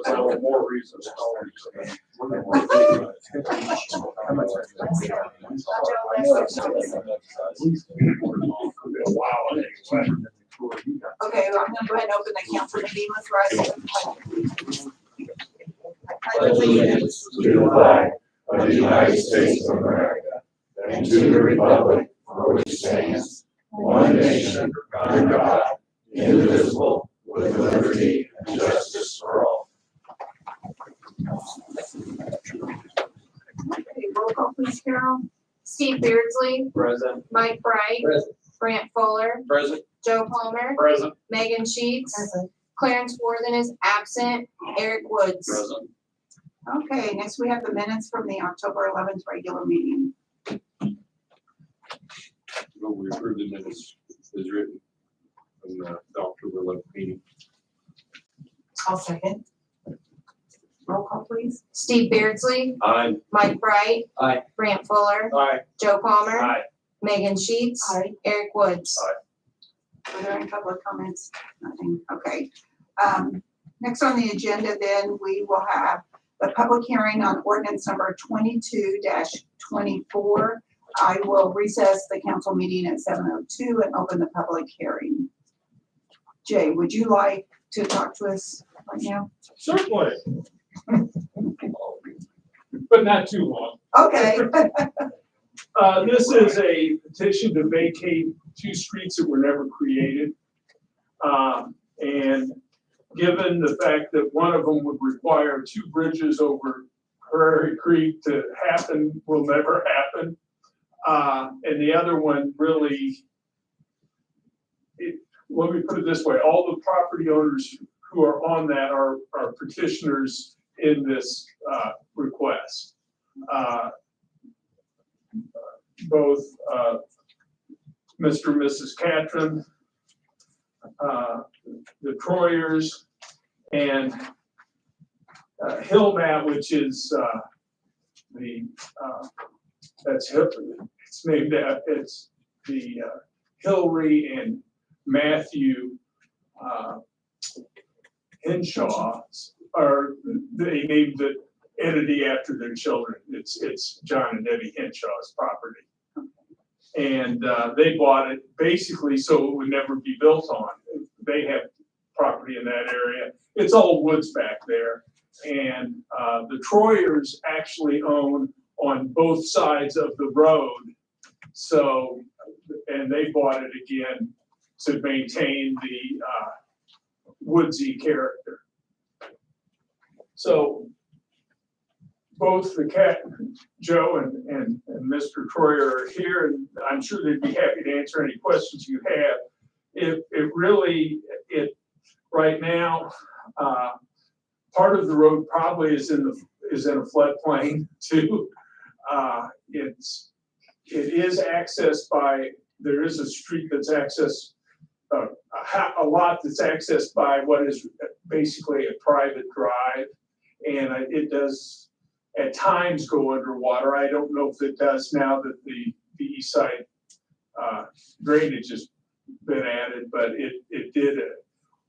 So more reasons. Okay, well, I'm gonna go ahead and open the council meeting. Let's rise. Pledge allegiance to the flag of the United States of America and to the republic for which it stands, one nation, under God, indivisible, with liberty and justice for all. Okay, roll call please, Carol. Steve Beardsley, Present. Mike Bright, Present. Brant Fuller, Present. Joe Palmer, Present. Megan Sheets, Clarence Worthen is absent, Eric Woods. Present. Okay, next we have the minutes from the October 11th regular meeting. We approve the minutes as written from the October 11th meeting. I'll second. Roll call please. Steve Beardsley, Aye. Mike Bright. Aye. Brant Fuller, Aye. Joe Palmer, Aye. Megan Sheets, Aye. Eric Woods. Are there any public comments? Nothing, okay. Next on the agenda then, we will have the public hearing on ordinance number 22-24. I will recess the council meeting at 7:02 and open the public hearing. Jay, would you like to talk to us right now? Certainly. But not too long. Okay. This is a petition to vacate two streets that were never created. And given the fact that one of them would require two bridges over Prairie Creek to happen, will never happen. And the other one really, let me put it this way, all the property owners who are on that are petitioners in this request. Both Mr. and Mrs. Catron, the Troyers, and Hillmat, which is it's named after, it's the Hillary and Matthew Henshaw, or they named the entity after their children. It's John and Debbie Henshaw's property. And they bought it basically so it would never be built on. They have property in that area. It's all woods back there. And the Troyers actually own on both sides of the road. So, and they bought it again to maintain the woodsy character. So both Joe and Mr. Troyer are here, and I'm sure they'd be happy to answer any questions you have. Right now, part of the road probably is in a floodplain too. It is accessed by, there is a street that's accessed, a lot that's accessed by what is basically a private drive, and it does at times go underwater. I don't know if it does now that the east side drainage has been added, but it did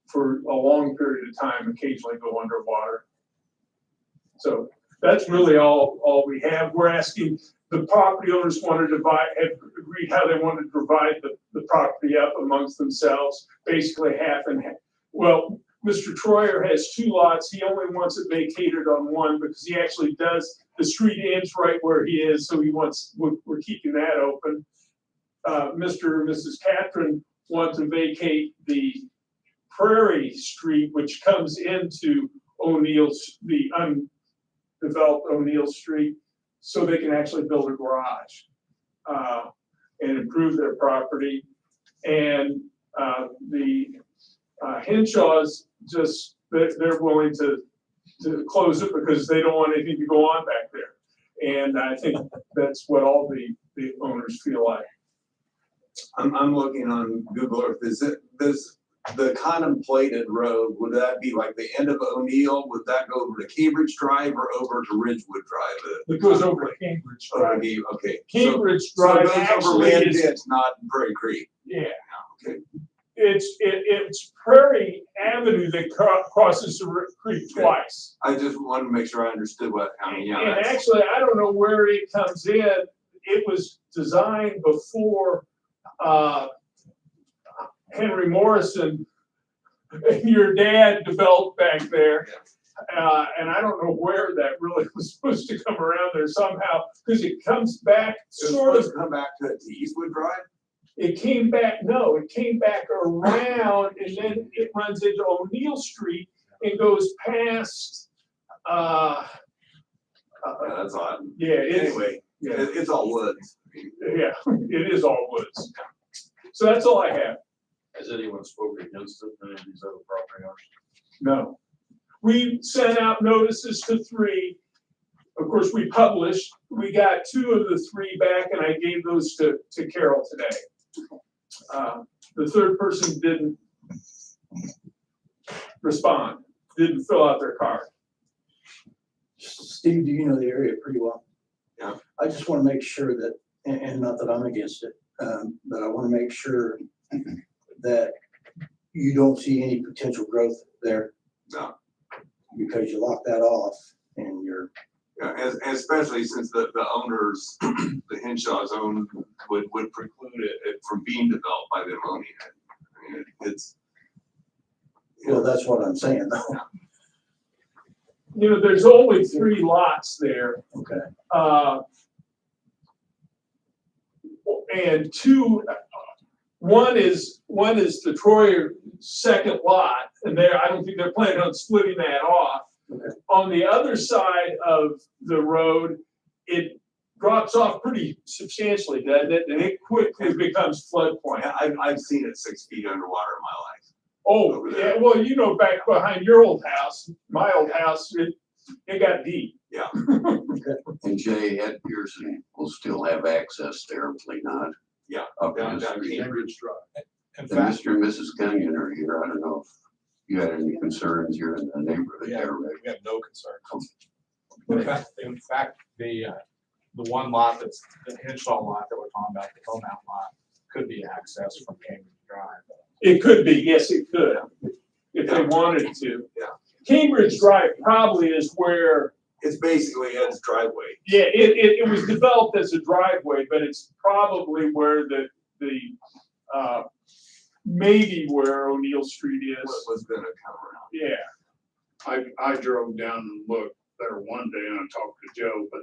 for a long period of time occasionally go underwater. So that's really all we have. We're asking, the property owners want to divide, have agreed how they want to divide the property up amongst themselves, basically half and half. Well, Mr. Troyer has two lots. He only wants it vacated on one because he actually does, the street ends right where he is, so we're keeping that open. Mr. and Mrs. Catron want to vacate the Prairie Street, which comes into O'Neill's, the undeveloped O'Neill Street, so they can actually build a garage and improve their property. And the Henshaws they're willing to close it because they don't want anything to go on back there. And I think that's what all the owners feel like. I'm looking on Google Earth. Does the contemplated road, would that be like the end of O'Neill? Would that go over to Cambridge Drive or over to Ridgewood Drive? It goes over to Cambridge Drive. Okay. Cambridge So Drive it goes over actually Land is, Ditch, not Prairie Creek. yeah. Okay. It's Prairie Avenue that crosses the creek twice. I just wanted to make sure I understood what, I mean, yeah, And that's, actually, I don't know where it comes in. It was designed before, Henry Morrison, your dad developed back there. And I don't know where that really was supposed to come around there somehow, because it comes back it was sort supposed of, to come back to Eastwood Drive? it came back around and then it runs into O'Neill Street and goes past, Yeah, that's odd. yeah, it's, Anyway, yeah, it's all woods. yeah, it is all woods. So that's all I have. Has anyone spoken against it, any of these other property owners? No. We sent out notices to 3. Of course, we published. We got 2 of the 3 back, and I gave those to Carol today. The 3rd person didn't respond, didn't fill out their card. Steve, do you know the area pretty well? Yeah. I just want to make sure that, and not that I'm against it, but I want to make sure that you don't see any potential growth there. No. Because you lock that off and you're, Yeah, especially since the owners, the Henshaw's own would preclude it from being developed by them owning it. I mean, it's. well, that's what I'm saying though. You know, there's only 3 lots there. Okay. And 2, one is the Troyer second lot, and I don't think they're planning on splitting that off. Okay. On the other side of the road, it drops off pretty substantially, doesn't it? And it quickly becomes floodplain. I've seen it 6 feet underwater in my life. Oh, Over yeah, there. well, you know, back behind your old house, my old house, it got deep. And Jay, Ed Pearson will still have access there, hopefully not. Yeah, Up down in the street. Cambridge Drive. In And fact, Mr. and Mrs. Kenyon are here. I don't know if you had any concerns here in the neighborhood yeah, there, Rick. we have no concerns. In fact, the one lot that's the Henshaw lot that we're talking about, the Hillmount lot, could be accessed from Cambridge Drive. It could be, yes, it could, if they wanted to. Yeah. Cambridge Drive probably is where, it's basically Ed's driveway. yeah, it was developed as a driveway, but it's probably where maybe where O'Neill Street What is. was gonna come around. Yeah, I drove down and looked there one day and I talked to Joe, but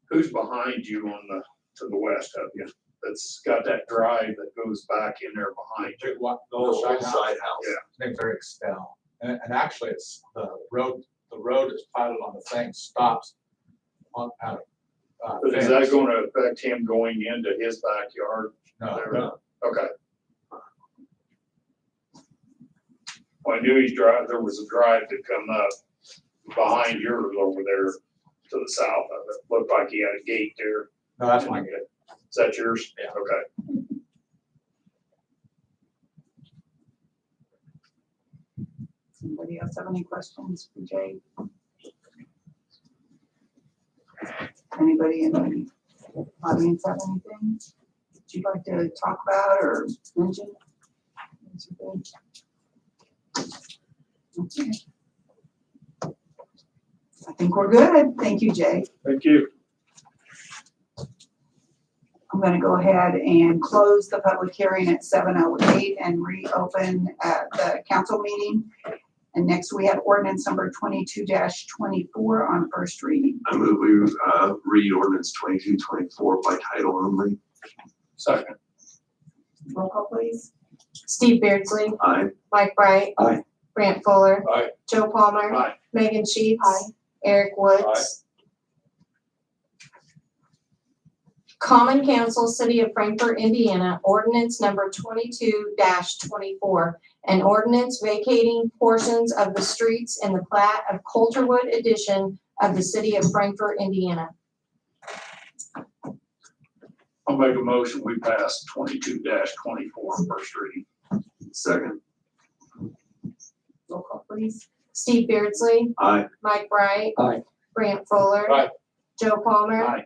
who's behind you to the west of you? That's got that drive that goes back in there behind you. The The old old side side house, house. Yeah. his name's Eric Stell. And actually, it's the road is plotted on the thing, stops on, out of. But is that gonna affect him going into his backyard? No, there? Okay. Well, I knew there was a drive that come up behind yours over there to the south of it. Looked like he had a gate there. no, that's my gate. Is that yours? Yeah. Okay. Anybody else have any questions for Jay? Anybody in the audience have anything that you'd like to talk about or mention? Okay. I think we're good. Thank you, Jay. thank you. I'm gonna go ahead and close the public hearing at 7:08 and reopen the council meeting. And next we have ordinance number 22-24 on first reading. I move we read ordinance 22-24 by title only. Second. Roll call, please. Steve Beardsley, Aye. Mike Bright. Aye. Grant Fuller. Aye. Joe Palmer. Aye. Megan Sheets. Aye. Eric Woods. Common Council, City of Frankfort, Indiana, ordinance number 22-24. An ordinance vacating portions of the streets in the plat of Coulterwood Edition of the City of Frankfort, Indiana. I'll make a motion, we pass 22-24 on first reading. Second. Roll call, please. Steve Beardsley, Aye. Mike Bright. Aye. Grant Fuller. Aye. Joe Palmer. Aye.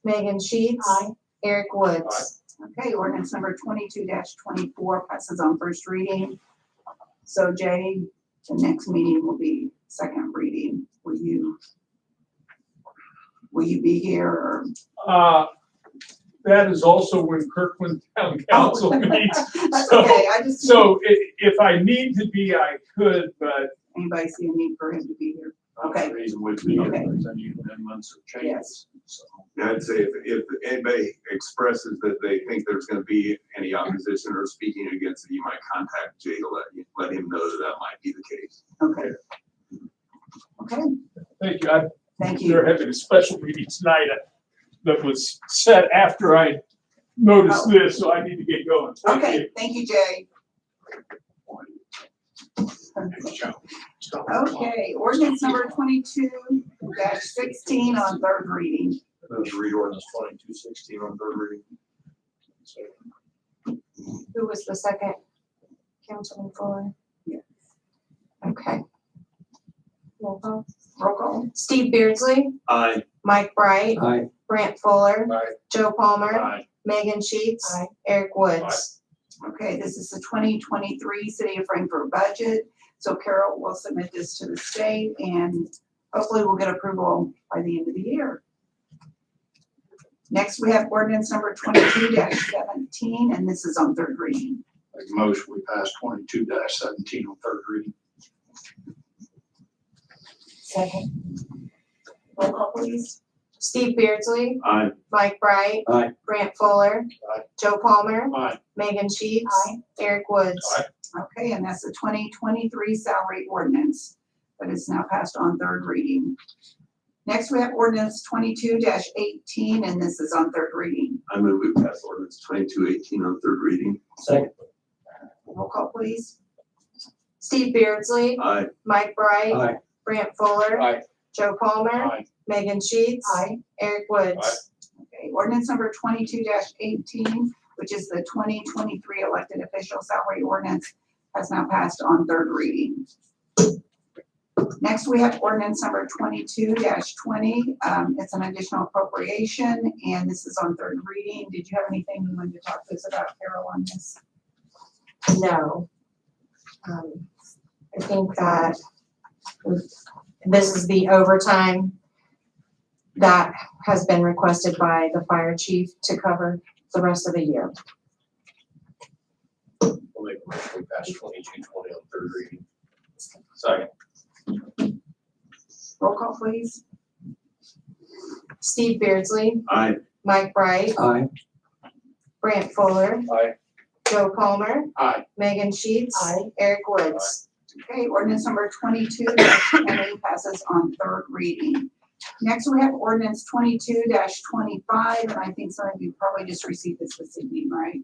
Megan Sheets. Aye. Eric Woods. Okay, ordinance number 22-24 passes on first reading. So Jay, the next meeting will be second reading. Will you be here or? That is also when Kirkland Town Council meets. That's So- okay, I just, So if I need to be, I could, but anybody see a need for him to be here? Okay. The reason would be if Okay. there's any amendments or changes, so. I'd say if anybody expresses that they think there's gonna be any opposition or speaking against it, you might contact Jay to let him know that that might be the case. Okay. Okay, thank you. thank you. They're having a special meeting tonight that was set after I noticed this, so I need to get going. Thank you. Okay, thank you, Jay. Okay, ordinance number 22-16 on third reading. Those read ordinance 22-16 on third reading. Who was the second? Councilman Fuller? Yeah. Okay. Roll call. Roll call. Steve Beardsley, Aye. Mike Bright, Aye. Brant Fuller, Aye. Joe Palmer, Aye. Megan Sheets, Eric Woods. Okay, this is the 2023 City of Frankfurt budget. So Carol will submit this to the state and hopefully we'll get approval by the end of the year. Next, we have ordinance number 22-17, and this is on third reading. Make a motion, we pass 22-17 on third reading. Second. Roll call, please. Steve Beardsley, Aye. Mike Bright, Aye. Brant Fuller, Aye. Joe Palmer, Aye. Megan Sheets, Eric Woods. Aye. Okay, and that's the 2023 salary ordinance that is now passed on third reading. Next, we have ordinance 22-18, and this is on third reading. I move we pass ordinance 22-18 on third reading. Second. Roll call, please. Steve Beardsley, Aye. Mike Bright, Aye. Brant Fuller, Aye. Joe Palmer, Aye. Megan Sheets, Eric Woods. Okay, ordinance number 22-18, which is the 2023 elected official salary ordinance, has now passed on third reading. Next, we have ordinance number 22-20. It's an additional appropriation, and this is on third reading. Did you have anything you wanted to talk to us about, Carol, on this? No. I think that this is the overtime that has been requested by the fire chief to cover the rest of the year. We'll make a motion, we pass 22-20 on third reading. Second. Roll call, please. Steve Beardsley, Aye. Mike Bright, Aye. Brant Fuller, Aye. Joe Palmer, Aye. Megan Sheets, Eric Woods. Okay, ordinance number 22-20 passes on third reading. Next, we have ordinance 22-25, and I think some of you probably just received this evening, right?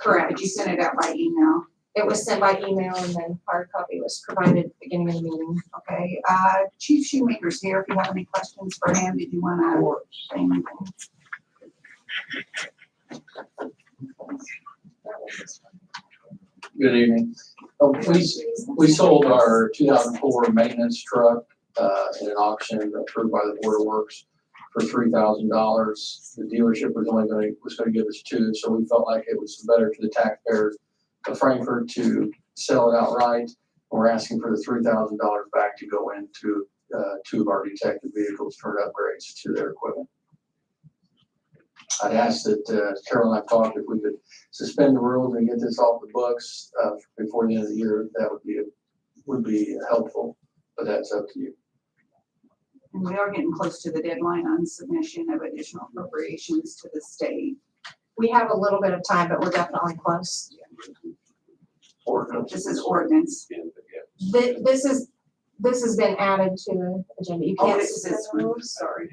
Correct. Did you send it out by email? It was sent by email and then hard copy was provided at the beginning of the meeting. Okay, Chief Shoemaker's here. If you have any questions for him, did you want to say anything? Good evening. We sold our 2004 maintenance truck in an auction approved by the Board of Works for $3,000. The dealership was going to give us $2,000, so we felt like it was better to the taxpayers of Frankfurt to sell it outright. We're asking for the $3,000 back to go into 2 of our detective vehicles for upgrades to their equipment. I'd ask that Carol and I talked if we could suspend the rules and get this off the books before the end of the year. That would be helpful, but that's up to you. And we are getting close to the deadline on submission of additional appropriations to the state. We have a little bit of time, but we're definitely close. This is ordinance. This has been added to the agenda. You Oh, can't this is suspend this the one, rules. sorry.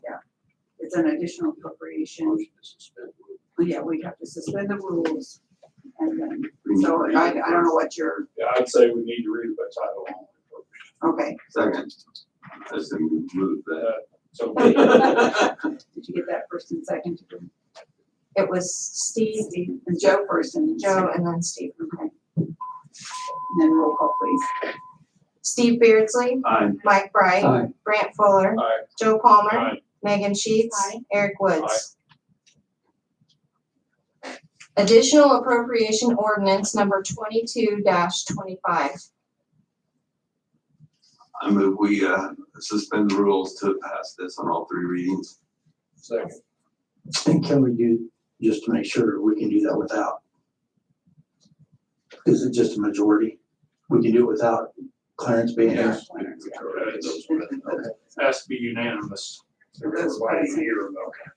Yeah, it's an additional appropriation. Yeah, we have to suspend the rules. And then, so I don't know what your, Yeah, I'd say we need to read it by title only. okay. Second. As they move that. So. Did you get that first and second? It was Steve, Steve, and Joe first and Joe, and then Steve. Okay. And then roll call, please. Steve Beardsley, Aye. Mike Bright, Aye. Brant Fuller, Aye. Joe Palmer, Aye. Megan Sheets, Eric Woods. Additional appropriation ordinance number 22-25. I move we suspend the rules to pass this on all 3 readings. Second. And can we do, just to make sure, we can do that without? Is it just a majority? We can do it without Clarence being here? Has to be unanimous. Everybody here, okay.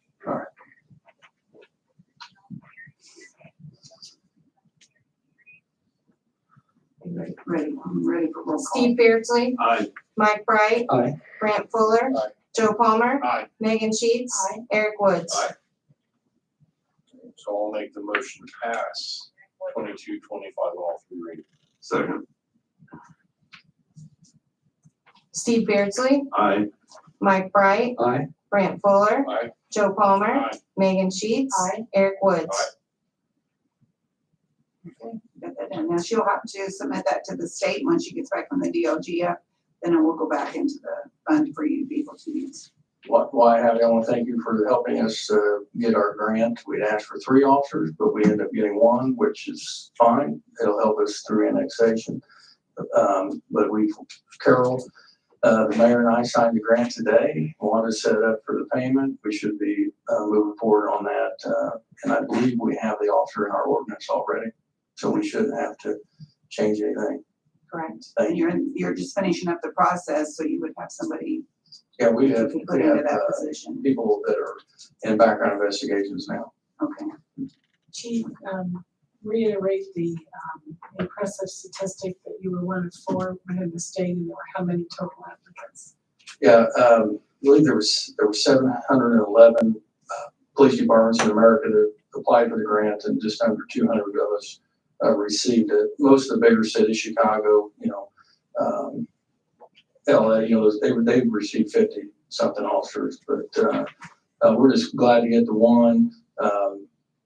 Ready, I'm ready for roll call. Steve Beardsley, Aye. Mike Bright, Aye. Brant Fuller, Aye. Joe Palmer, Aye. Megan Sheets, Eric Woods. Aye. So I'll make the motion to pass 22-25 all 3 readings. Second. Steve Beardsley, Aye. Mike Bright, Aye. Brant Fuller, Aye. Joe Palmer, Aye. Megan Sheets, Eric Woods. Aye. Okay, got that in. Now she'll have to submit that to the state when she gets back from the DLGF. Then it will go back into the fund for you to be able to use. While I have you, I want to thank you for helping us get our grant. We'd asked for 3 officers, but we ended up getting 1, which is fine. It'll help us through annexation. But Carol, the mayor and I signed the grant today. Wanted to set it up for the payment. We should be moving forward on that. And I believe we have the officer in our ordinance already, so we shouldn't have to change anything. Correct. Thank And you're just finishing up the process, so you would have somebody Yeah, we you have, can put we into have that position. people that are in background investigations now. Okay. Chief, reiterate the impressive statistic that you were one of 4 within the state, and there were how many total applicants? Yeah, I believe there were 711 police departments in America that applied for the grant, and just under 200 of us received it. Most of the bigger cities, Chicago, LA, they've received 50 something officers, but we're just glad to get the 1.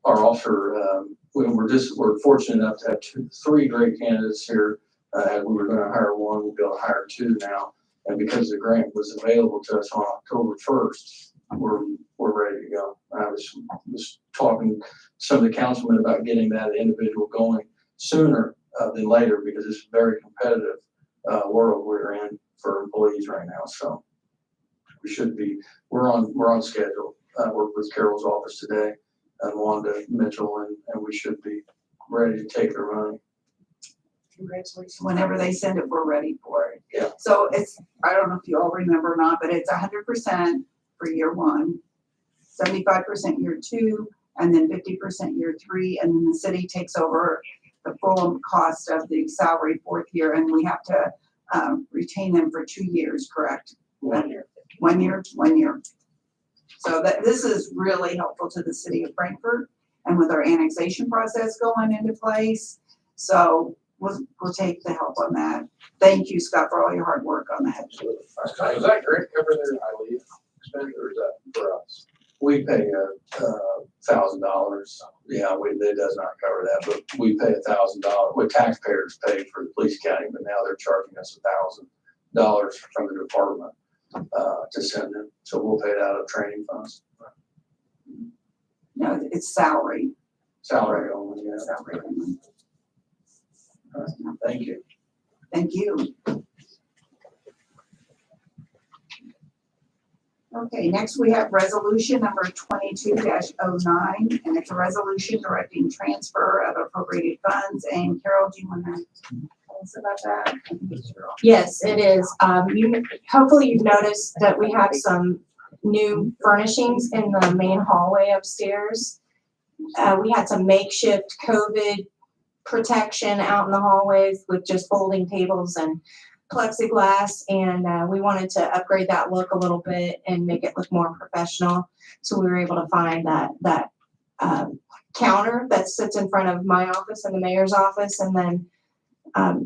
Our officer, we're fortunate enough to have 3 great candidates here. We were going to hire 1, we'll be able to hire 2 now. And because the grant was available to us on October 1st, we're ready to go. I was talking to some of the councilmen about getting that individual going sooner than later, because it's a very competitive world we're in for employees right now. So we're on schedule. I worked with Carol's office today and Wanda Mitchell, and we should be ready to take their money. Congratulations. Whenever they send it, we're ready for it. Yeah. So it's, I don't know if you all remember or not, but it's 100% for year 1, 75% year 2, and then 50% year 3, and then the city takes over the full cost of the salary 4th year, and we have to retain them for 2 years, correct? 1 year. 1 year. So this is really helpful to the city of Frankfurt, and with our annexation process going into place. So we'll take the help on that. Thank you, Scott, for all your hard work on that. Absolutely. Is that grant cover their highly expensive, or is that for us? We pay $1,000. Yeah, it does not cover that, but we pay $1,000. What taxpayers pay for the police academy, but now they're charging us $1,000 from the department to send them. So we'll pay it out of training funds. No, it's salary. Salary only, yeah. Salary only. Thank you. Thank you. Okay, next we have resolution number 22-09, and it's a resolution directing transfer of appropriated funds. And Carol, do you want to tell us about that? I think it's your office. Yes, it is. Hopefully you've noticed that we have some new furnishings in the main hallway upstairs. We had some makeshift COVID protection out in the hallways with just folding tables and plexiglass, and we wanted to upgrade that look a little bit and make it look more professional. So we were able to find that counter that sits in front of my office and the mayor's office, and then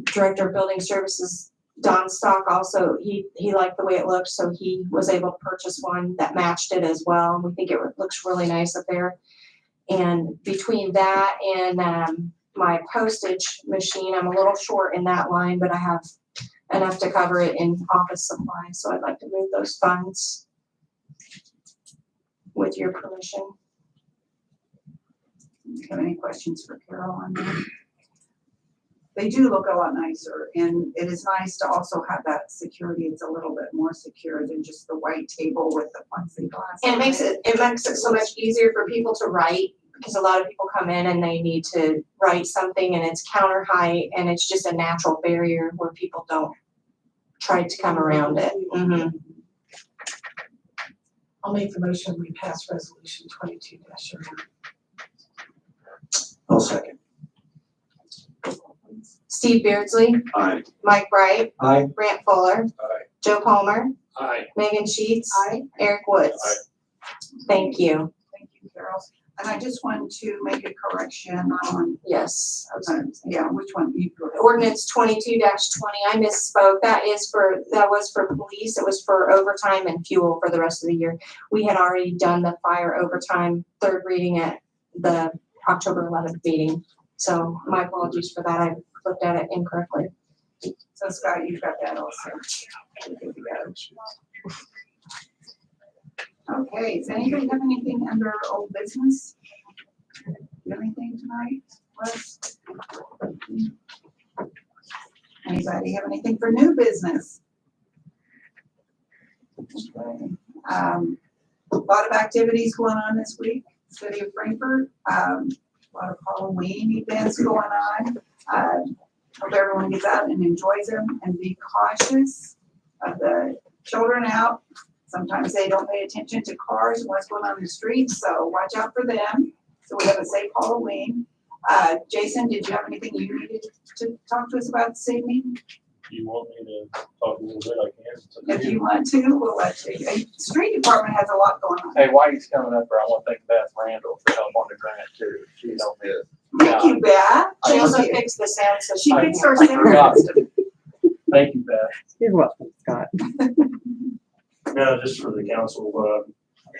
Director of Building Services Don Stock also, he liked the way it looked, so he was able to purchase one that matched it as well. We think it looks really nice up there. And between that and my postage machine, I'm a little short in that line, but I have enough to cover it in office supplies, so I'd like to move those funds with your permission. Do you have any questions for Carol on that? They do look a lot nicer, and it is nice to also have that security. It's a little bit more secure than just the white table with the plexiglass. And on it makes it so much easier for people to write, because a lot of people come in and they need to write something and it's counter height and it's just a natural barrier where people don't try to come around it. Mhm. I'll make the motion, we pass resolution 22-09. I'll second. Steve Beardsley, Aye. Mike Bright, Aye. Grant Fuller, Aye. Joe Palmer, Aye. Megan Sheets, Eric Woods. Aye. Thank you. Thank you, Carol. And I just want to make a correction on, Yes. yeah, which one? You go ahead. Ordinance 22-20, I misspoke. That was for police. It was for overtime and fuel for the rest of the year. We had already done the fire overtime third reading at the October 11th meeting. So my apologies for that. I looked at it incorrectly. So Scott, you've got that also. Good to go. Okay, does anybody have anything under old business? Anything tonight, Wes? Anybody have anything for new business? Okay. A lot of activities going on this week, City of Frankfurt, a lot of Halloween events going on. Hope everyone gets out and enjoys them, and be cautious of the children out. Sometimes they don't pay attention to cars and what's going on in the streets, so watch out for them. So we have a safe Halloween. Jason, did you have anything you needed to talk to us about this evening? You want me to talk a little bit, I can. If you want to, we'll let you. Street department has a lot going on. Hey, while he's coming up here, I want to thank Beth Randall for help on the grant too. She helped me. Thank you, Beth. She also Thank you. fixed the sound system. She fixed our I sound forgot. system. Thank you, Beth. You're welcome, Scott. No, just for the council,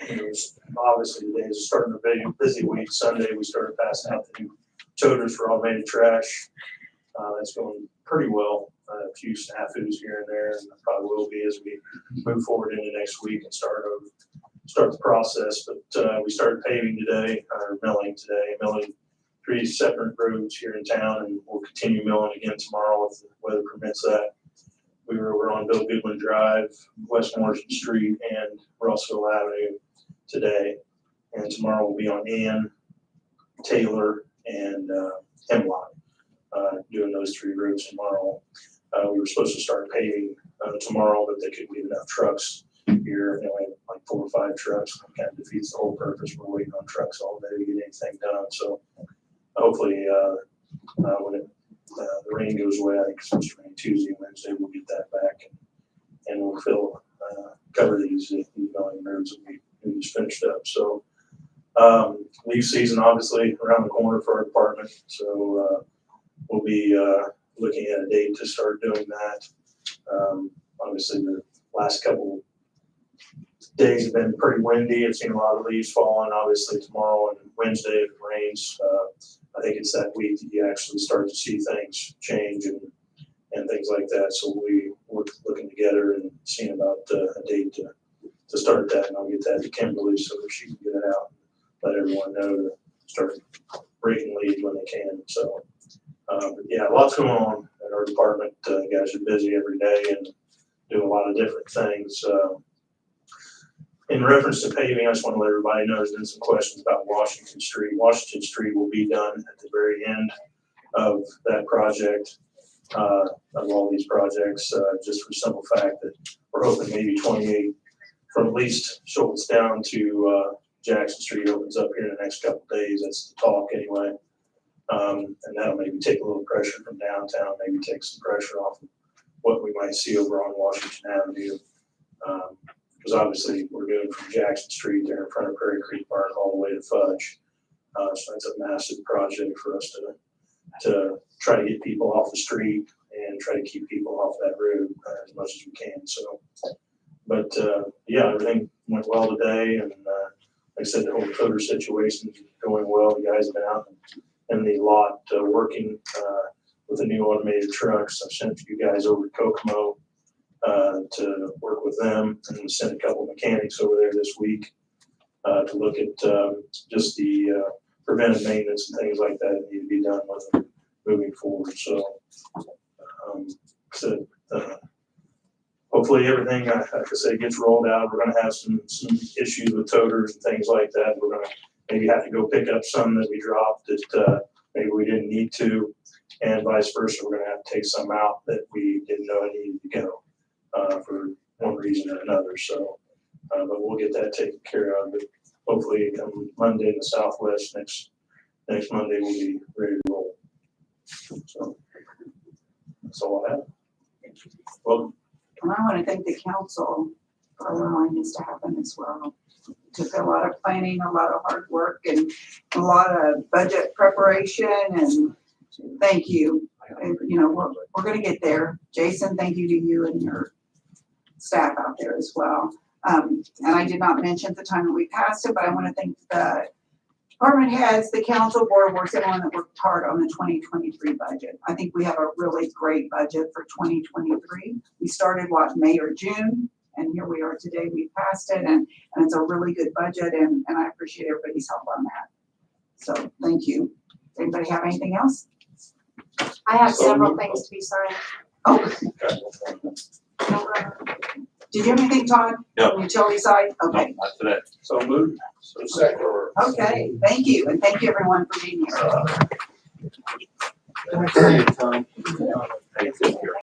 it was obviously today is starting a very busy week. Sunday, we started passing out the new toters for automated trash. That's going pretty well. A few snafus here and there, and probably will be as we move forward into next week and start the process. But we started paving today, or milling today, milling 3 separate roads here in town, and we'll continue milling again tomorrow if the weather permits that. We were over on Bill Goodwin Drive, West Morrison Street, and Russell Avenue today. And tomorrow we'll be on Ann, Taylor, and Hemlock, doing those 3 roads tomorrow. We were supposed to start paving tomorrow, but they couldn't get enough trucks here. They only have like 4 or 5 trucks. It kind of defeats the whole purpose. We're waiting on trucks all day to get anything done. So hopefully, when the rain goes away, I think it's supposed to rain Tuesday, Wednesday, we'll get that back and we'll cover these milling roads that we just finished up. So leaf season obviously around the corner for our department. So we'll be looking at a date to start doing that. Obviously the last couple days have been pretty windy. I've seen a lot of leaves falling. Obviously tomorrow and Wednesday if it rains, I think it's that week that you actually start to see things change and things like that. So we're looking together and seeing about a date to start that, and I'll get that to Kimberly so that she can get it out and let everyone know to start breaking leaves when they can. So but yeah, lots going on in our department. Guys are busy every day and do a lot of different things. In reference to paving, I just want to let everybody know there's been some questions about Washington Street. Washington Street will be done at the very end of that project, of all these projects, just for the simple fact that we're hoping maybe 28 from at least Schultz down to Jackson Street opens up here in the next couple of days. That's the talk anyway. And that'll maybe take a little pressure from downtown, maybe take some pressure off of what we might see over on Washington Avenue. Because obviously we're doing from Jackson Street there in front of Prairie Creek Park all the way to Fudge. So that's a massive project for us to try to get people off the street and try to keep people off that road as much as we can. So, but yeah, everything went well today, and like I said, the whole coder situation is going well. The guys have been out in the lot working with the new automated trucks. I've sent a few guys over to Kokomo to work with them, and sent a couple mechanics over there this week to look at just the preventive maintenance and things like that need to be done with them moving forward, so. So, hopefully everything, like I said, gets rolled out. We're gonna have some issues with toters and things like that. We're gonna maybe have to go pick up some that we dropped that, maybe we didn't need to, and vice versa. We're gonna have to take some out that we didn't know needed to go, for one reason or another, so. But we'll get that taken care of, but hopefully come Monday in the Southwest, next Monday we'll be ready to roll. So, that's all I have. Well, And I want to thank the council for allowing this to happen as well. Took a lot of planning, a lot of hard work, and a lot of budget preparation, and thank you. And, you know, we're gonna get there. Jason, thank you to you and your staff out there as well. And I did not mention at the time that we passed it, but I want to thank the department heads, the council board, everyone that worked hard on the 2023 budget. I think we have a really great budget for 2023. We started, May or June, and here we are today. We passed it, and it's a really good budget, and I appreciate everybody's help on that. So, thank you. Does anybody have anything else? I have So several moved. things to be signed. Oh, did you have anything, Todd? No. On the utility side? Okay. Not today. so moved. So second. Okay, thank you, and thank you everyone for being here. Thank you.